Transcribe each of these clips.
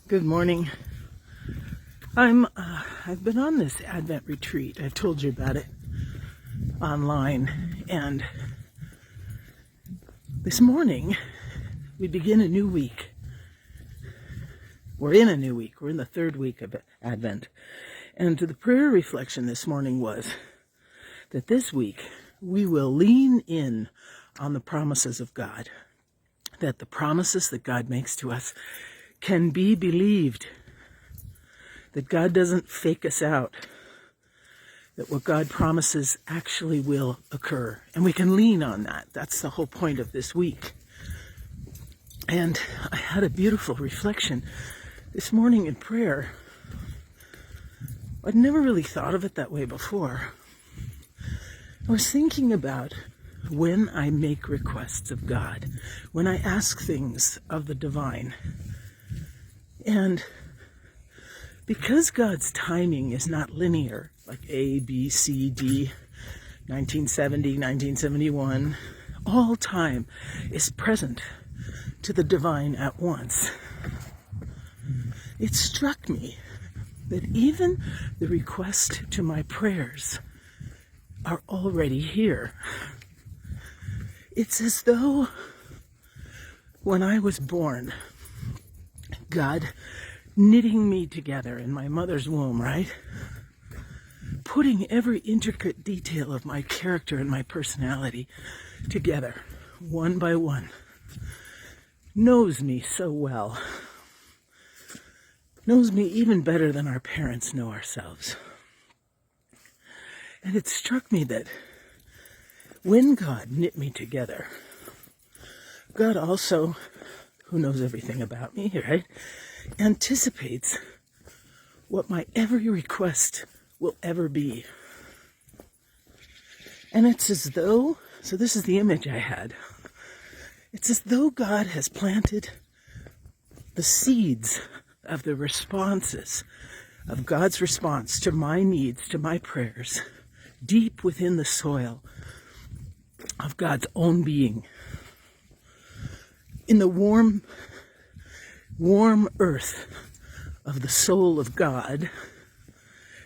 Good morning. I've been on this Advent retreat. I've told you about it online. And this morning, we begin a new week. We're in a new week. We're in the third week of Advent. And the prayer reflection this morning was that this week we will lean in on the promises of God. That the promises that God makes to us can be believed. That God doesn't fake us out. That what God promises actually will occur. And we can lean on that. That's the whole point of this week. And I had a beautiful reflection this morning in prayer. I'd never really thought of it that way before. I was thinking about when I make requests of God, when I ask things of the divine. And because God's timing is not linear, like A, B, C, D, 1970, 1971, all time is present to the divine at once. It struck me that even the request to my prayers are already here. It's as though when I was born, God knitting me together in my mother's womb, right? Putting every intricate detail of my character and my personality together, one by one. Knows me so well. Knows me even better than our parents know ourselves. And it struck me that when God knit me together, God also, who knows everything about me, right, anticipates what my every request will ever be. And it's as though, so this is the image I had, it's as though God has planted the seeds of the responses, of God's response to my needs, to my prayers, deep within the soil of God's own being. In the warm earth of the soul of God,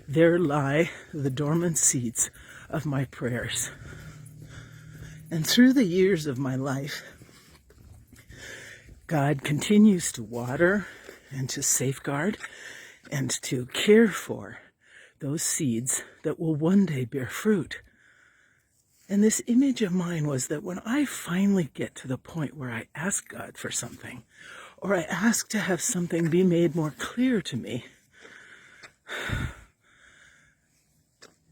there lie the dormant seeds of my prayers. And through the years of my life, God continues to water and to safeguard and to care for those seeds that will one day bear fruit. And this image of mine was that when I finally get to the point where I ask God for something, or I ask to have something be made more clear to me,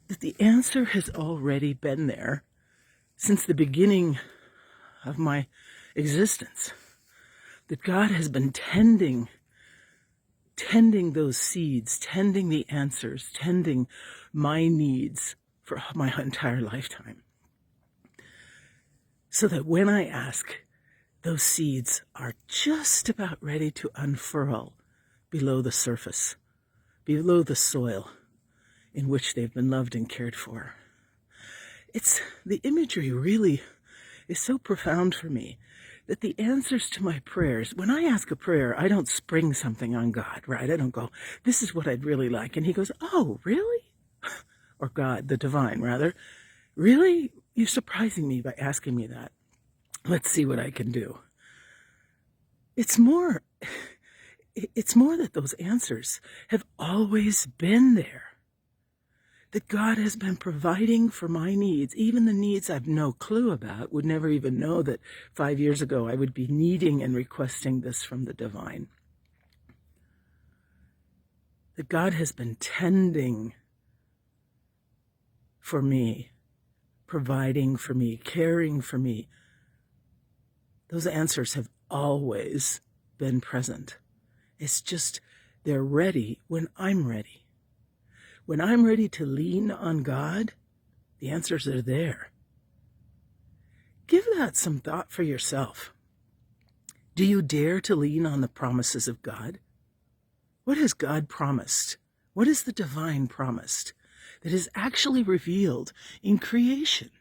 that the answer has already been there since the beginning of my existence. That God has been tending those seeds, tending the answers, tending my needs for my entire lifetime. So that when I ask, those seeds are just about ready to unfurl below the surface, below the soil in which they've been loved and cared for. The imagery really is so profound for me that the answers to my prayers, when I ask a prayer, I don't spring something on God, right? I don't go, this is what I'd really like. And he goes, oh, really? Or God, the divine, rather. Really? You're surprising me by asking me that. Let's see what I can do. It's more that those answers have always been there. That God has been providing for my needs, even the needs I've no clue about, would never even know that 5 years ago I would be needing and requesting this from the divine. That God has been tending for me, providing for me, caring for me. Those answers have always been present. It's just they're ready when I'm ready. When I'm ready to lean on God, the answers are there. Give that some thought for yourself. Do you dare to lean on the promises of God? What has God promised? What is the divine promised that is actually revealed in creation?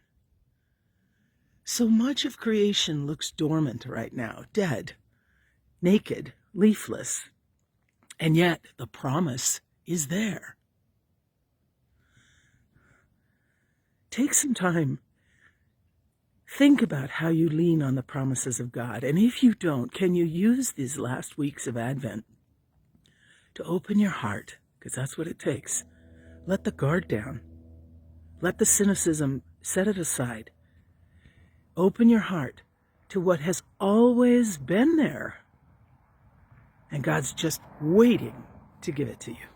So much of creation looks dormant right now, dead, naked, leafless. And yet the promise is there. Take some time. Think about how you lean on the promises of God. And if you don't, can you use these last weeks of Advent to open your heart? Because that's what it takes. Let the guard down. Let the cynicism, set it aside. Open your heart to what has always been there. And God's just waiting to give it to you.